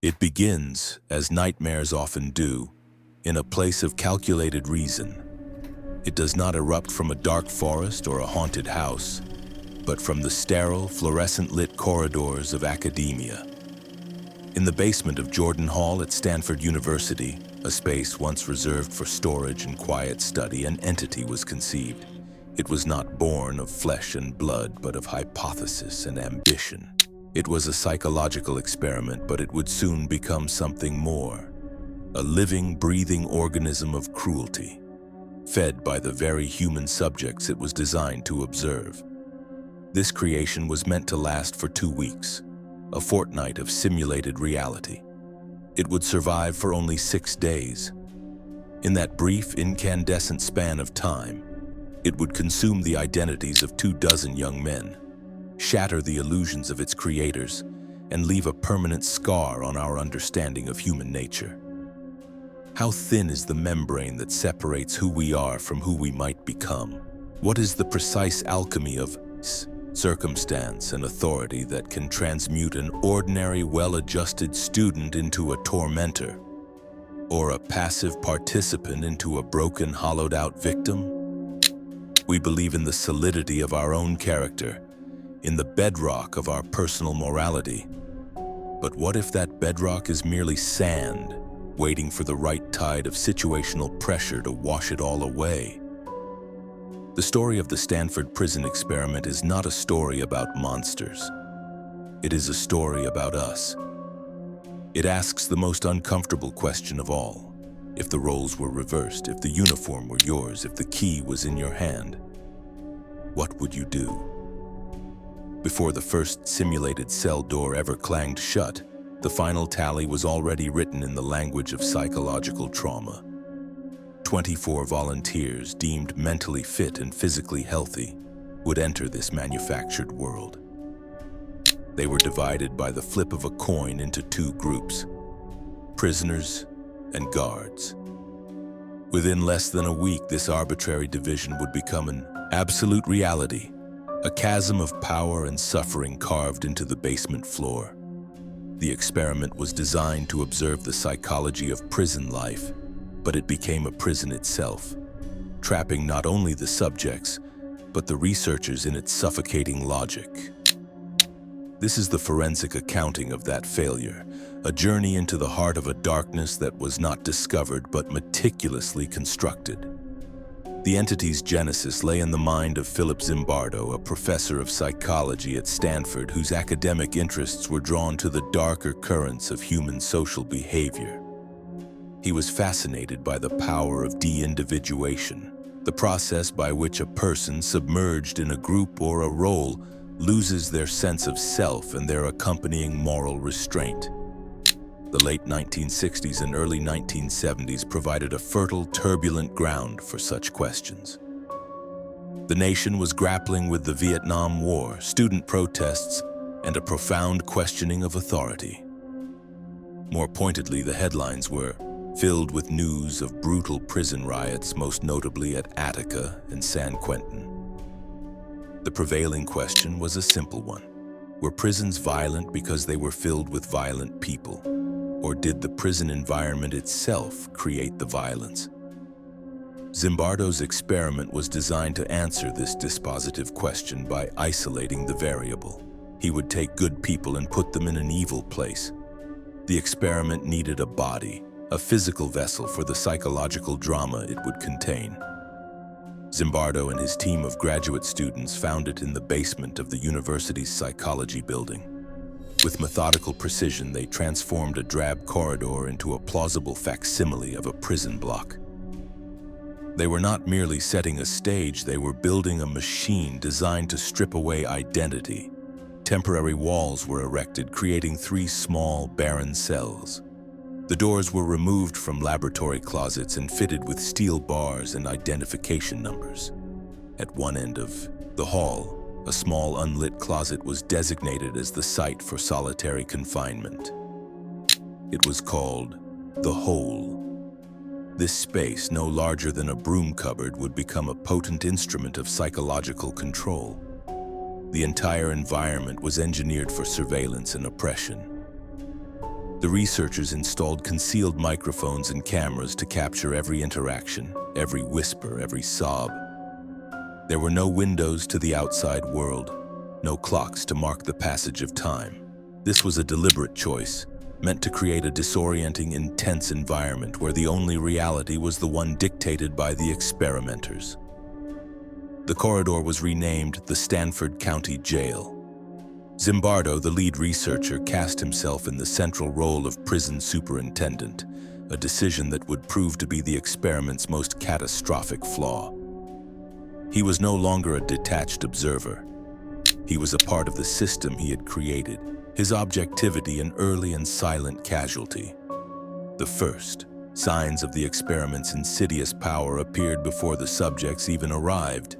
It begins, as nightmares often do, in a place of calculated reason. It does not erupt from a dark forest or a haunted house, but from the sterile, fluorescent-lit corridors of academia. In the basement of Jordan Hall at Stanford University, a space once reserved for storage and quiet study, an entity was conceived. It was not born of flesh and blood, but of hypothesis and ambition. It was a psychological experiment, but it would soon become something more. A living, breathing organism of cruelty, fed by the very human subjects it was designed to observe. This creation was meant to last for 2 weeks, a fortnight of simulated reality. It would survive for only 6 days. In that brief, incandescent span of time, it would consume the identities of 24 young men, shatter the illusions of its creators, and leave a permanent scar on our understanding of human nature. How thin is the membrane that separates who we are from who we might become? What is the precise alchemy of circumstance and authority that can transmute an ordinary, well-adjusted student into a tormentor, or a passive participant into a broken, hollowed-out victim? We believe in the solidity of our own character, in the bedrock of our personal morality. But what if that bedrock is merely sand, waiting for the right tide of situational pressure to wash it all away? The story of the Stanford Prison Experiment is not a story about monsters. It is a story about us. It asks the most uncomfortable question of all. If the roles were reversed, if the uniform were yours, if the key was in your hand, what would you do? Before the first simulated cell door ever clanged shut, the final tally was already written in the language of psychological trauma. 24 volunteers deemed mentally fit and physically healthy would enter this manufactured world. They were divided by the flip of a coin into 2 groups: prisoners and guards. Within less than a week, this arbitrary division would become an absolute reality, a chasm of power and suffering carved into the basement floor. The experiment was designed to observe the psychology of prison life, but it became a prison itself, trapping not only the subjects, but the researchers in its suffocating logic. This is the forensic accounting of that failure, a journey into the heart of a darkness that was not discovered but meticulously constructed. The entity's genesis lay in the mind of Philip Zimbardo, a professor of psychology at Stanford whose academic interests were drawn to the darker currents of human social behavior. He was fascinated by the power of de-individuation, the process by which a person submerged in a group or a role loses their sense of self and their accompanying moral restraint. The late 1960s and early 1970s provided a fertile, turbulent ground for such questions. The nation was grappling with the Vietnam War, student protests, and a profound questioning of authority. More pointedly, the headlines were filled with news of brutal prison riots, most notably at Attica and San Quentin. The prevailing question was a simple one. Were prisons violent because they were filled with violent people? Or did the prison environment itself create the violence? Zimbardo's experiment was designed to answer this dispositive question by isolating the variable. He would take good people and put them in an evil place. The experiment needed a body, a physical vessel for the psychological drama it would contain. Zimbardo and his team of graduate students found it in the basement of the university's psychology building. With methodical precision, they transformed a drab corridor into a plausible facsimile of a prison block. They were not merely setting a stage, they were building a machine designed to strip away identity. Temporary walls were erected, creating 3 small, barren cells. The doors were removed from laboratory closets and fitted with steel bars and identification numbers. At one end of the hall, a small unlit closet was designated as the site for solitary confinement. It was called the Hole. This space, no larger than a broom cupboard, would become a potent instrument of psychological control. The entire environment was engineered for surveillance and oppression. The researchers installed concealed microphones and cameras to capture every interaction, every whisper, every sob. There were no windows to the outside world, no clocks to mark the passage of time. This was a deliberate choice, meant to create a disorienting, intense environment where the only reality was the one dictated by the experimenters. The corridor was renamed the Stanford County Jail. Zimbardo, the lead researcher, cast himself in the central role of prison superintendent, a decision that would prove to be the experiment's most catastrophic flaw. He was no longer a detached observer. He was a part of the system he had created, his objectivity an early and silent casualty. The first signs of the experiment's insidious power appeared before the subjects even arrived.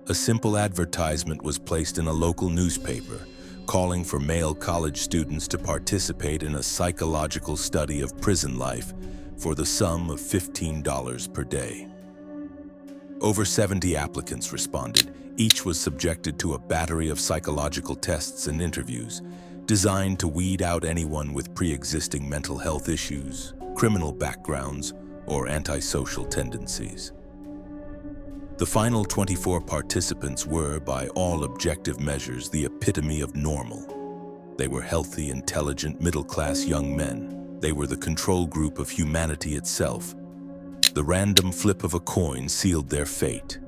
A simple advertisement was placed in a local newspaper, calling for male college students to participate in a psychological study of prison life for the sum of $15 per day. Over 70 applicants responded. Each was subjected to a battery of psychological tests and interviews, designed to weed out anyone with pre-existing mental health issues, criminal backgrounds, or antisocial tendencies. The final 24 participants were, by all objective measures, the epitome of normal. They were healthy, intelligent, middle-class young men. They were the control group of humanity itself. The random flip of a coin sealed their fate.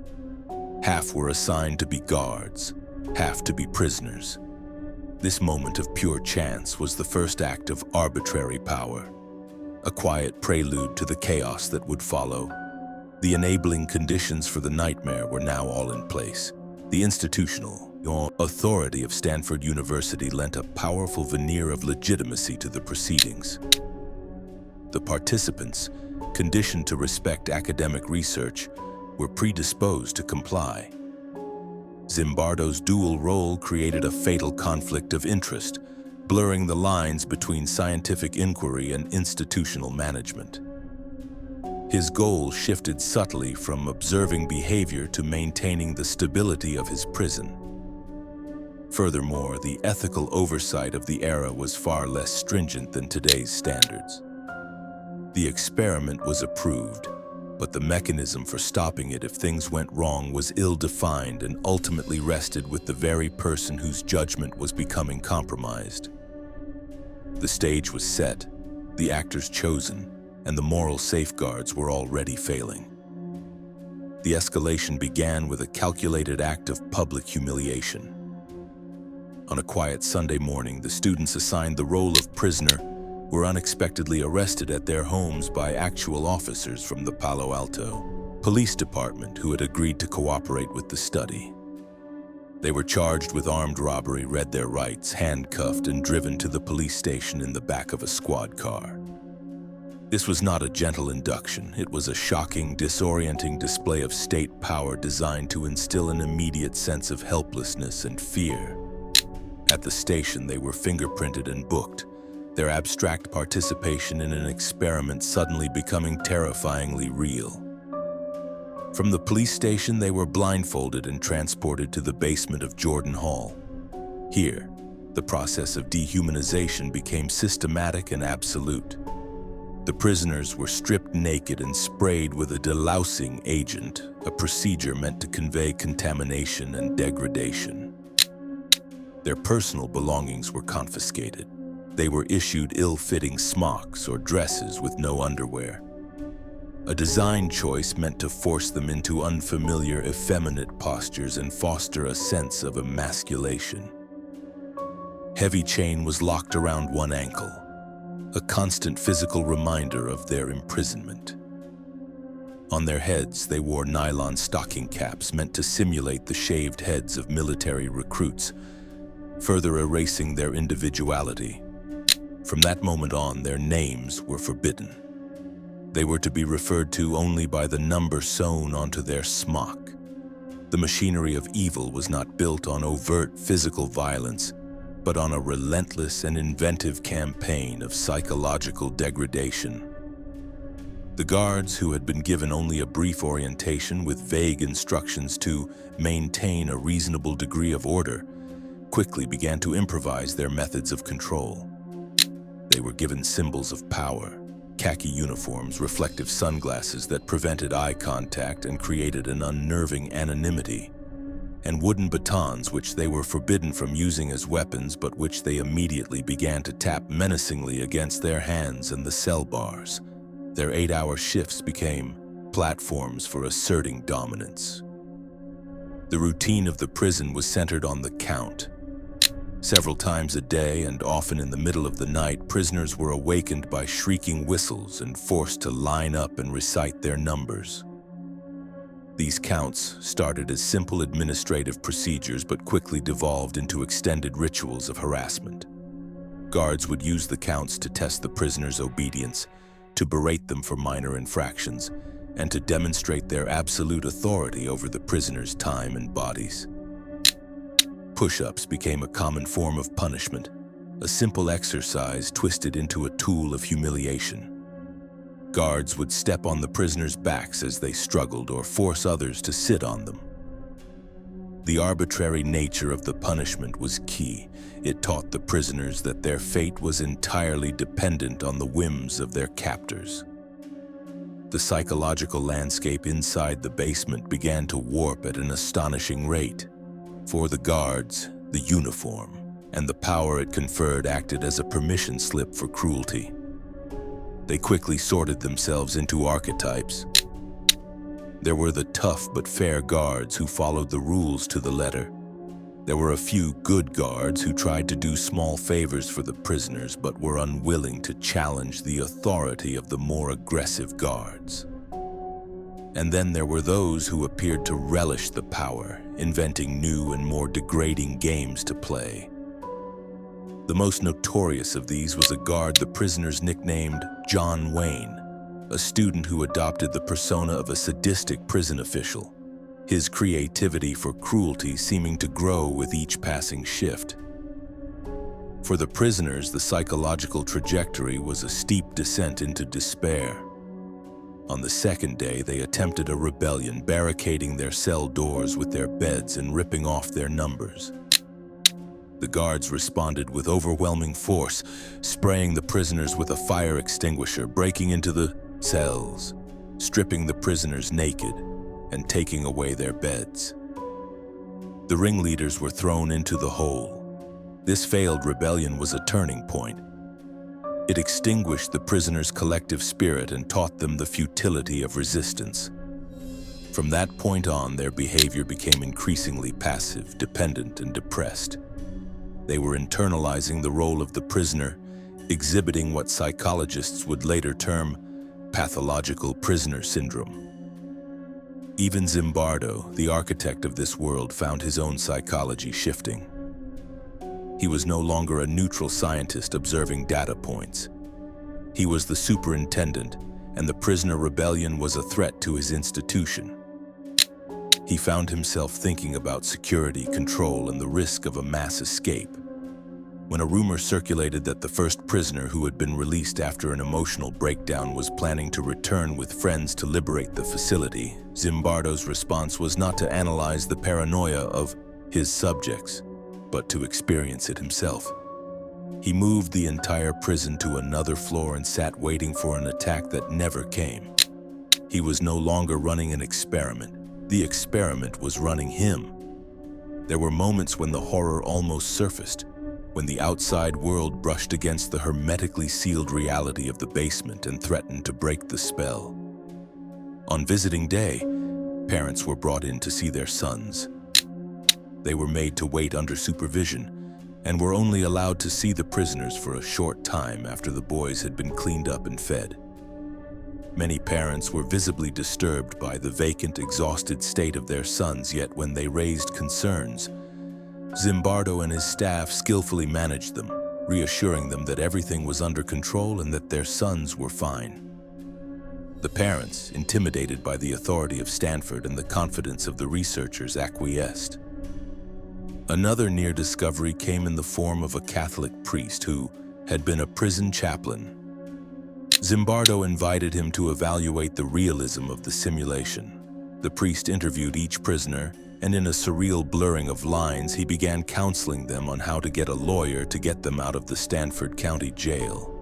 Half were assigned to be guards, half to be prisoners. This moment of pure chance was the first act of arbitrary power, a quiet prelude to the chaos that would follow. The enabling conditions for the nightmare were now all in place. The institutional authority of Stanford University lent a powerful veneer of legitimacy to the proceedings. The participants, conditioned to respect academic research, were predisposed to comply. Zimbardo's dual role created a fatal conflict of interest, blurring the lines between scientific inquiry and institutional management. His goal shifted subtly from observing behavior to maintaining the stability of his prison. Furthermore, the ethical oversight of the era was far less stringent than today's standards. The experiment was approved, but the mechanism for stopping it if things went wrong was ill-defined and ultimately rested with the very person whose judgment was becoming compromised. The stage was set, the actors chosen, and the moral safeguards were already failing. The escalation began with a calculated act of public humiliation. On a quiet Sunday morning, the students assigned the role of prisoner were unexpectedly arrested at their homes by actual officers from the Palo Alto Police Department who had agreed to cooperate with the study. They were charged with armed robbery, read their rights, handcuffed, and driven to the police station in the back of a squad car. This was not a gentle induction. It was a shocking, disorienting display of state power designed to instill an immediate sense of helplessness and fear. At the station, they were fingerprinted and booked, their abstract participation in an experiment suddenly becoming terrifyingly real. From the police station, they were blindfolded and transported to the basement of Jordan Hall. Here, the process of dehumanization became systematic and absolute. The prisoners were stripped naked and sprayed with a delousing agent, a procedure meant to convey contamination and degradation. Their personal belongings were confiscated. They were issued ill-fitting smocks or dresses with no underwear. A design choice meant to force them into unfamiliar, effeminate postures and foster a sense of emasculation. Heavy chain was locked around one ankle, a constant physical reminder of their imprisonment. On their heads, they wore nylon stocking caps meant to simulate the shaved heads of military recruits, further erasing their individuality. From that moment on, their names were forbidden. They were to be referred to only by the number sewn onto their smock. The machinery of evil was not built on overt physical violence, but on a relentless and inventive campaign of psychological degradation. The guards, who had been given only a brief orientation with vague instructions to maintain a reasonable degree of order, quickly began to improvise their methods of control. they were given symbols of power: khaki uniforms, reflective sunglasses that prevented eye contact and created an unnerving anonymity, and wooden batons which they were forbidden from using as weapons, but which they immediately began to tap menacingly against their hands and the cell bars. Their 8-hour shifts became platforms for asserting dominance. The routine of the prison was centered on the count. Several times a day, and often in the middle of the night, prisoners were awakened by shrieking whistles and forced to line up and recite their numbers. These counts started as simple administrative procedures but quickly devolved into extended rituals of harassment. Guards would use the counts to test the prisoners' obedience, to berate them for minor infractions, and to demonstrate their absolute authority over the prisoners' time and bodies. Push-ups became a common form of punishment, a simple exercise twisted into a tool of humiliation. Guards would step on the prisoners' backs as they struggled or force others to sit on them. The arbitrary nature of the punishment was key. It taught the prisoners that their fate was entirely dependent on the whims of their captors. The psychological landscape inside the basement began to warp at an astonishing rate. For the guards, the uniform and the power it conferred acted as a permission slip for cruelty. They quickly sorted themselves into archetypes. There were the tough but fair guards who followed the rules to the letter. There were a few good guards who tried to do small favors for the prisoners but were unwilling to challenge the authority of the more aggressive guards. And then there were those who appeared to relish the power, inventing new and more degrading games to play. The most notorious of these was a guard the prisoners nicknamed John Wayne, a student who adopted the persona of a sadistic prison official, his creativity for cruelty seeming to grow with each passing shift. For the prisoners, the psychological trajectory was a steep descent into despair. On the second day, they attempted a rebellion, barricading their cell doors with their beds and ripping off their numbers. The guards responded with overwhelming force, spraying the prisoners with a fire extinguisher, breaking into the cells, stripping the prisoners naked, and taking away their beds. The ringleaders were thrown into the hole. This failed rebellion was a turning point. It extinguished the prisoners' collective spirit and taught them the futility of resistance. From that point on, their behavior became increasingly passive, dependent, and depressed. They were internalizing the role of the prisoner, exhibiting what psychologists would later term pathological prisoner syndrome. Even Zimbardo, the architect of this world, found his own psychology shifting. He was no longer a neutral scientist observing data points. He was the superintendent, and the prisoner rebellion was a threat to his institution. He found himself thinking about security, control, and the risk of a mass escape. When a rumor circulated that the first prisoner who had been released after an emotional breakdown was planning to return with friends to liberate the facility, Zimbardo's response was not to analyze the paranoia of his subjects, but to experience it himself. He moved the entire prison to another floor and sat waiting for an attack that never came. He was no longer running an experiment. The experiment was running him. There were moments when the horror almost surfaced, when the outside world brushed against the hermetically sealed reality of the basement and threatened to break the spell. On visiting day, parents were brought in to see their sons. They were made to wait under supervision and were only allowed to see the prisoners for a short time after the boys had been cleaned up and fed. Many parents were visibly disturbed by the vacant, exhausted state of their sons, yet when they raised concerns, Zimbardo and his staff skillfully managed them, reassuring them that everything was under control and that their sons were fine. The parents, intimidated by the authority of Stanford and the confidence of the researchers, acquiesced. Another near discovery came in the form of a Catholic priest who had been a prison chaplain. Zimbardo invited him to evaluate the realism of the simulation. The priest interviewed each prisoner, and in a surreal blurring of lines, he began counseling them on how to get a lawyer to get them out of the Stanford County Jail.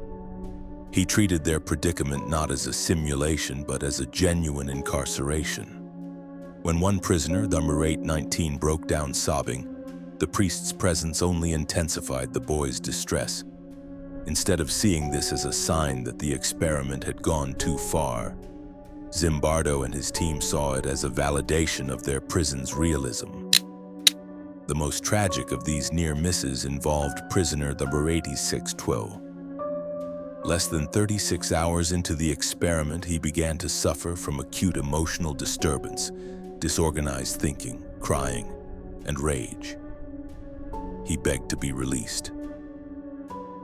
He treated their predicament not as a simulation, but as a genuine incarceration. When one prisoner, number 819, broke down sobbing, the priest's presence only intensified the boy's distress. Instead of seeing this as a sign that the experiment had gone too far, Zimbardo and his team saw it as a validation of their prison's realism. The most tragic of these near misses involved prisoner number 8612. Less than 36 hours into the experiment, he began to suffer from acute emotional disturbance, disorganized thinking, crying, and rage. He begged to be released.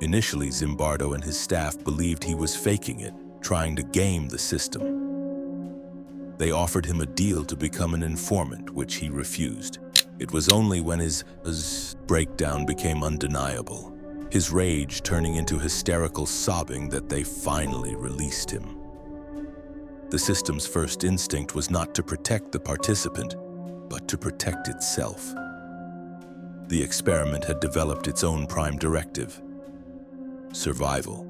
Initially, Zimbardo and his staff believed he was faking it, trying to game the system. They offered him a deal to become an informant, which he refused. It was only when his breakdown became undeniable, his rage turning into hysterical sobbing, that they finally released him. The system's first instinct was not to protect the participant, but to protect itself. The experiment had developed its own prime directive: survival.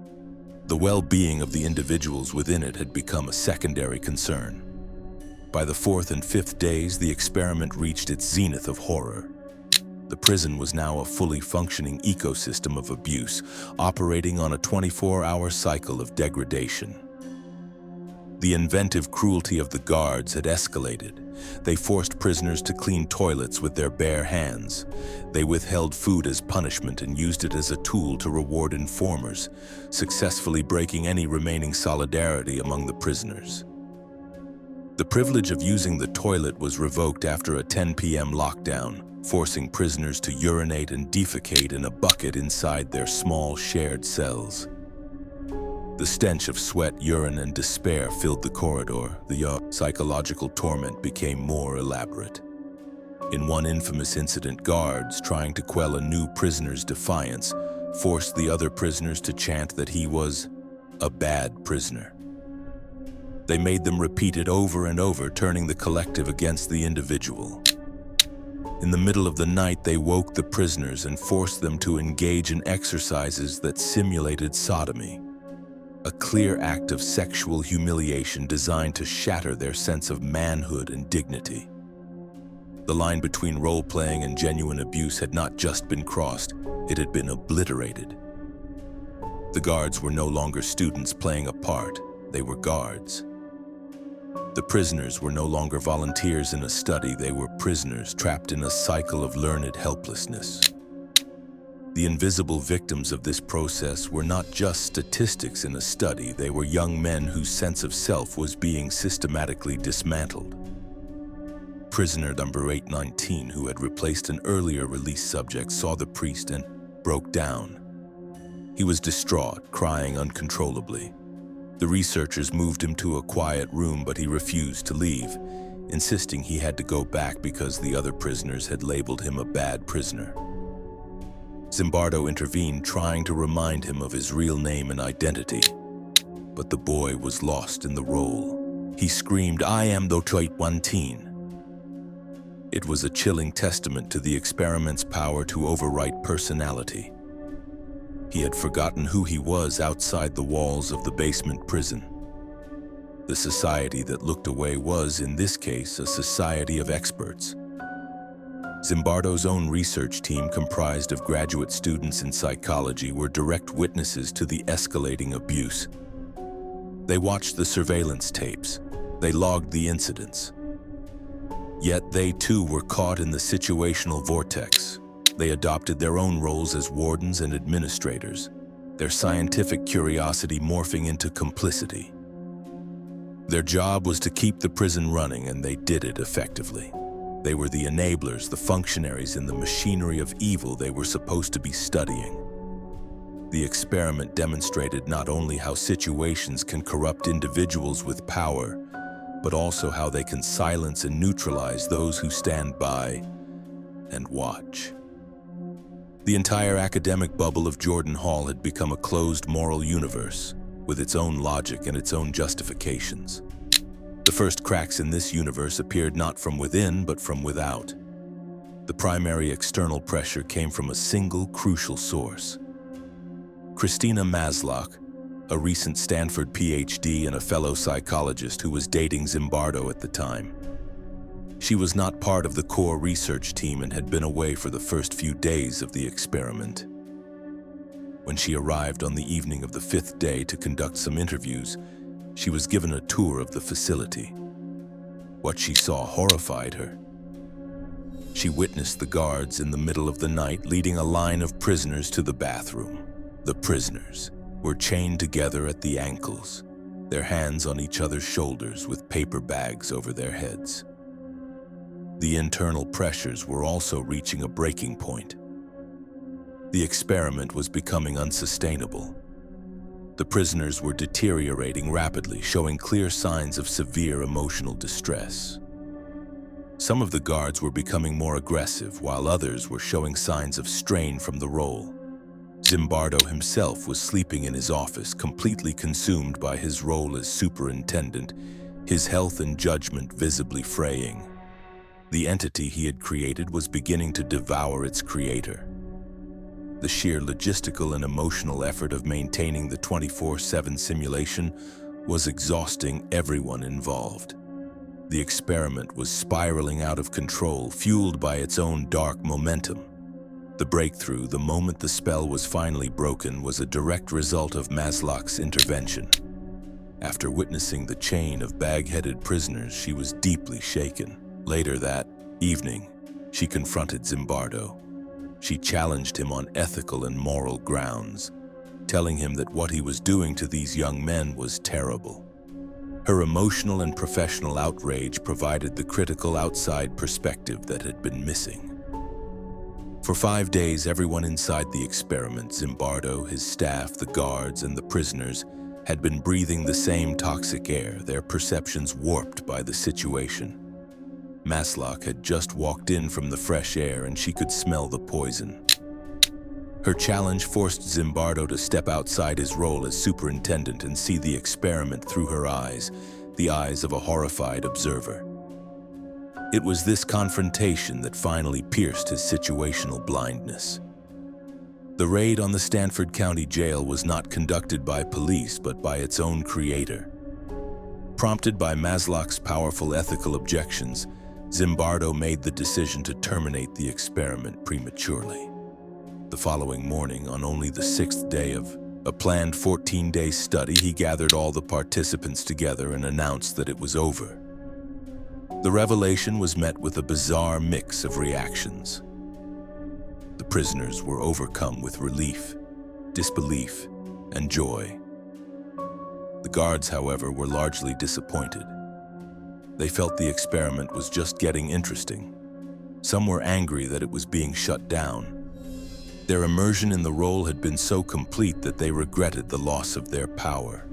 The well-being of the individuals within it had become a secondary concern. By the 4th and 5th days, the experiment reached its zenith of horror. The prison was now a fully functioning ecosystem of abuse, operating on a 24-hour cycle of degradation. The inventive cruelty of the guards had escalated. They forced prisoners to clean toilets with their bare hands. They withheld food as punishment and used it as a tool to reward informers, successfully breaking any remaining solidarity among the prisoners. The privilege of using the toilet was revoked after a 10 p.m. lockdown, forcing prisoners to urinate and defecate in a bucket inside their small shared cells. The stench of sweat, urine, and despair filled the corridor. The psychological torment became more elaborate. In one infamous incident, guards, trying to quell a new prisoner's defiance, forced the other prisoners to chant that he was a bad prisoner. They made them repeat it over and over, turning the collective against the individual. In the middle of the night, they woke the prisoners and forced them to engage in exercises that simulated sodomy, a clear act of sexual humiliation designed to shatter their sense of manhood and dignity. The line between role-playing and genuine abuse had not just been crossed, it had been obliterated. The guards were no longer students playing a part, they were guards. The prisoners were no longer volunteers in a study, they were prisoners trapped in a cycle of learned helplessness. The invisible victims of this process were not just statistics in a study, they were young men whose sense of self was being systematically dismantled. Prisoner number 819, who had replaced an earlier released subject, saw the priest and broke down. He was distraught, crying uncontrollably. The researchers moved him to a quiet room, but he refused to leave, insisting he had to go back because the other prisoners had labeled him a bad prisoner. Zimbardo intervened, trying to remind him of his real name and identity. But the boy was lost in the role. He screamed, "I am the 819." It was a chilling testament to the experiment's power to overwrite personality. He had forgotten who he was outside the walls of the basement prison. The society that looked away was, in this case, a society of experts. Zimbardo's own research team, comprised of graduate students in psychology, were direct witnesses to the escalating abuse. They watched the surveillance tapes. They logged the incidents. Yet they too were caught in the situational vortex. They adopted their own roles as wardens and administrators, their scientific curiosity morphing into complicity. Their job was to keep the prison running, and they did it effectively. They were the enablers, the functionaries in the machinery of evil they were supposed to be studying. The experiment demonstrated not only how situations can corrupt individuals with power, but also how they can silence and neutralize those who stand by and watch. The entire academic bubble of Jordan Hall had become a closed moral universe, with its own logic and its own justifications. The first cracks in this universe appeared not from within, but from without. The primary external pressure came from a single crucial source. Christina Masloch, a recent Stanford PhD and a fellow psychologist who was dating Zimbardo at the time. She was not part of the core research team and had been away for the first few days of the experiment. When she arrived on the evening of the 5th day to conduct some interviews, she was given a tour of the facility. What she saw horrified her. She witnessed the guards in the middle of the night leading a line of prisoners to the bathroom. The prisoners were chained together at the ankles, their hands on each other's shoulders with paper bags over their heads. The internal pressures were also reaching a breaking point. The experiment was becoming unsustainable. The prisoners were deteriorating rapidly, showing clear signs of severe emotional distress. Some of the guards were becoming more aggressive, while others were showing signs of strain from the role. Zimbardo himself was sleeping in his office, completely consumed by his role as superintendent, his health and judgment visibly fraying. The entity he had created was beginning to devour its creator. The sheer logistical and emotional effort of maintaining the 24/7 simulation was exhausting everyone involved. The experiment was spiraling out of control, fueled by its own dark momentum. The breakthrough, the moment the spell was finally broken, was a direct result of Maslach's intervention. After witnessing the chain of bag-headed prisoners, she was deeply shaken. Later that evening, she confronted Zimbardo. She challenged him on ethical and moral grounds, telling him that what he was doing to these young men was terrible. Her emotional and professional outrage provided the critical outside perspective that had been missing. For 5 days, everyone inside the experiment, Zimbardo, his staff, the guards, and the prisoners, had been breathing the same toxic air, their perceptions warped by the situation. Maslach had just walked in from the fresh air and she could smell the poison. Her challenge forced Zimbardo to step outside his role as superintendent and see the experiment through her eyes, the eyes of a horrified observer. It was this confrontation that finally pierced his situational blindness. The raid on the Stanford County Jail was not conducted by police but by its own creator. Prompted by Maslach's powerful ethical objections, Zimbardo made the decision to terminate the experiment prematurely. The following morning, on only the 6th day of a planned 14-day study, he gathered all the participants together and announced that it was over. The revelation was met with a bizarre mix of reactions. The prisoners were overcome with relief, disbelief, and joy. The guards, however, were largely disappointed. They felt the experiment was just getting interesting. Some were angry that it was being shut down. Their immersion in the role had been so complete that they regretted the loss of their power.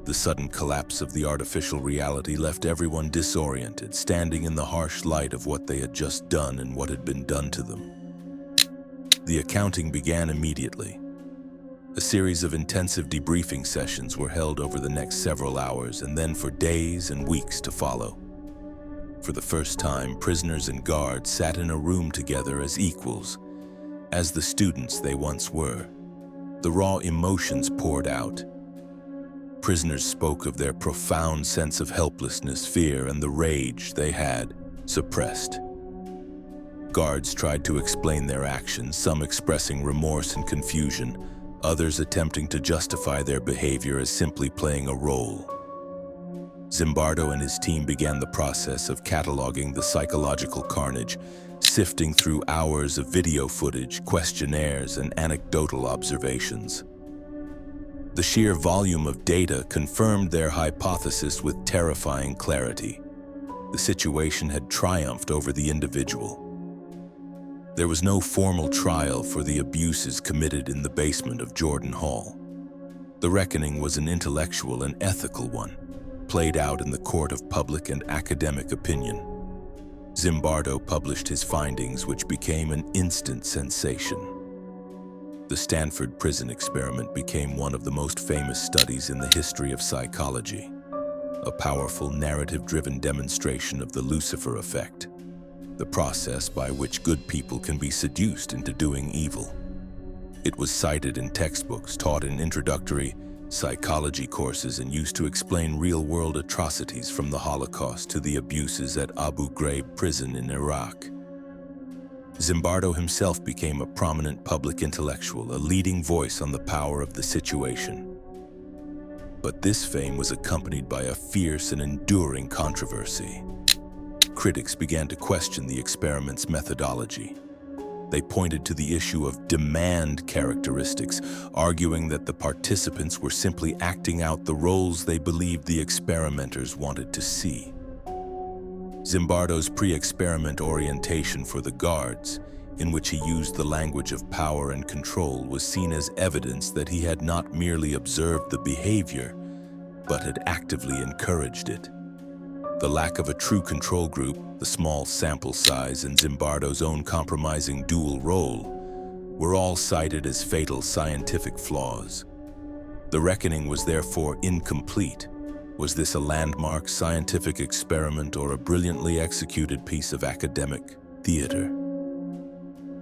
The sudden collapse of the artificial reality left everyone disoriented, standing in the harsh light of what they had just done and what had been done to them. The accounting began immediately. A series of intensive debriefing sessions were held over the next several hours and then for days and weeks to follow. For the first time, prisoners and guards sat in a room together as equals, as the students they once were. The raw emotions poured out. Prisoners spoke of their profound sense of helplessness, fear, and the rage they had suppressed. Guards tried to explain their actions, some expressing remorse and confusion, others attempting to justify their behavior as simply playing a role. Zimbardo and his team began the process of cataloging the psychological carnage, sifting through hours of video footage, questionnaires, and anecdotal observations. The sheer volume of data confirmed their hypothesis with terrifying clarity. The situation had triumphed over the individual. There was no formal trial for the abuses committed in the basement of Jordan Hall. The reckoning was an intellectual and ethical one, played out in the court of public and academic opinion. Zimbardo published his findings, which became an instant sensation. The Stanford Prison Experiment became one of the most famous studies in the history of psychology, a powerful narrative-driven demonstration of the Lucifer effect, the process by which good people can be seduced into doing evil. It was cited in textbooks, taught in introductory psychology courses, and used to explain real-world atrocities from the Holocaust to the abuses at Abu Ghraib prison in Iraq. Zimbardo himself became a prominent public intellectual, a leading voice on the power of the situation. But this fame was accompanied by a fierce and enduring controversy. Critics began to question the experiment's methodology. They pointed to the issue of demand characteristics, arguing that the participants were simply acting out the roles they believed the experimenters wanted to see. Zimbardo's pre-experiment orientation for the guards, in which he used the language of power and control, was seen as evidence that he had not merely observed the behavior, but had actively encouraged it. The lack of a true control group, the small sample size, and Zimbardo's own compromising dual role were all cited as fatal scientific flaws. The reckoning was therefore incomplete. Was this a landmark scientific experiment or a brilliantly executed piece of academic theater?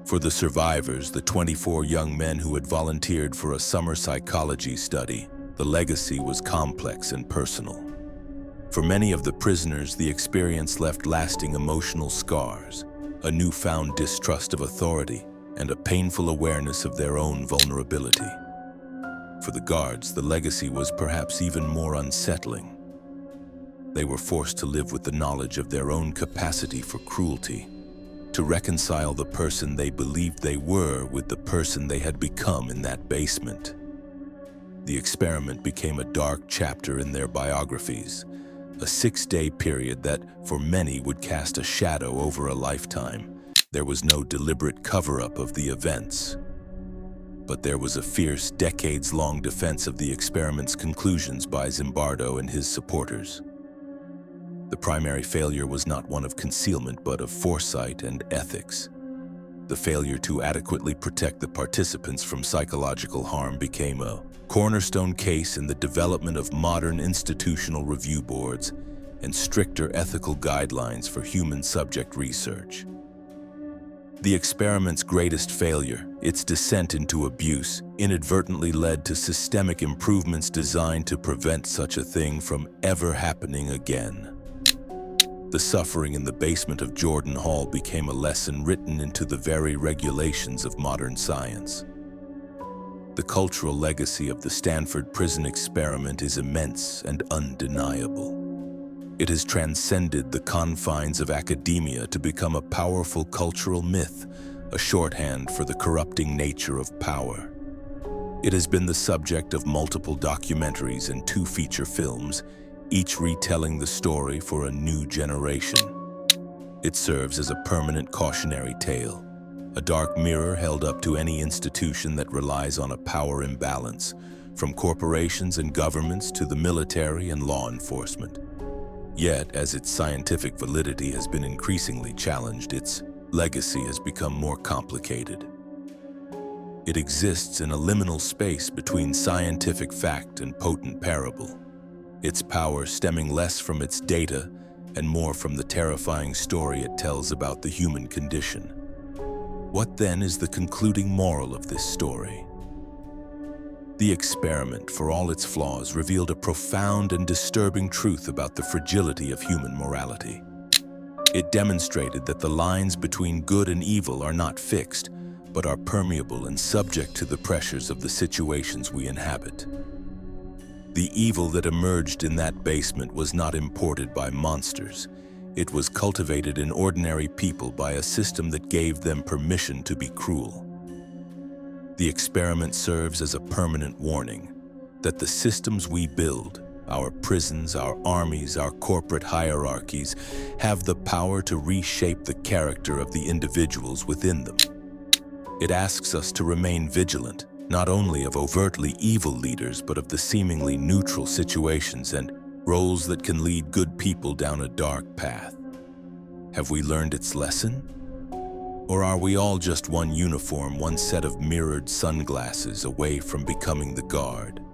For the survivors, the 24 young men who had volunteered for a summer psychology study, the legacy was complex and personal. For many of the prisoners, the experience left lasting emotional scars, a newfound distrust of authority, and a painful awareness of their own vulnerability. For the guards, the legacy was perhaps even more unsettling. They were forced to live with the knowledge of their own capacity for cruelty, to reconcile the person they believed they were with the person they had become in that basement. The experiment became a dark chapter in their biographies, a 6-day period that, for many, would cast a shadow over a lifetime. There was no deliberate cover-up of the events, but there was a fierce, decades-long defense of the experiment's conclusions by Zimbardo and his supporters. The primary failure was not one of concealment, but of foresight and ethics. The failure to adequately protect the participants from psychological harm became a cornerstone case in the development of modern institutional review boards and stricter ethical guidelines for human subject research. The experiment's greatest failure, its descent into abuse, inadvertently led to systemic improvements designed to prevent such a thing from ever happening again. The suffering in the basement of Jordan Hall became a lesson written into the very regulations of modern science. The cultural legacy of the Stanford Prison Experiment is immense and undeniable. It has transcended the confines of academia to become a powerful cultural myth, a shorthand for the corrupting nature of power. It has been the subject of multiple documentaries and 2 feature films, each retelling the story for a new generation. It serves as a permanent cautionary tale, a dark mirror held up to any institution that relies on a power imbalance, from corporations and governments to the military and law enforcement. Yet, as its scientific validity has been increasingly challenged, its legacy has become more complicated. It exists in a liminal space between scientific fact and potent parable, its power stemming less from its data and more from the terrifying story it tells about the human condition. What then is the concluding moral of this story? The experiment, for all its flaws, revealed a profound and disturbing truth about the fragility of human morality. It demonstrated that the lines between good and evil are not fixed, but are permeable and subject to the pressures of the situations we inhabit. The evil that emerged in that basement was not imported by monsters. It was cultivated in ordinary people by a system that gave them permission to be cruel. The experiment serves as a permanent warning that the systems we build, our prisons, our armies, our corporate hierarchies, have the power to reshape the character of the individuals within them. It asks us to remain vigilant, not only of overtly evil leaders, but of the seemingly neutral situations and roles that can lead good people down a dark path. Have we learned its lesson? Or are we all just one uniform, one set of mirrored sunglasses away from becoming the guard?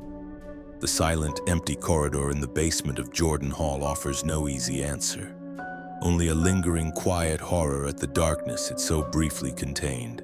The silent, empty corridor in the basement of Jordan Hall offers no easy answer, only a lingering, quiet horror at the darkness it so briefly contained.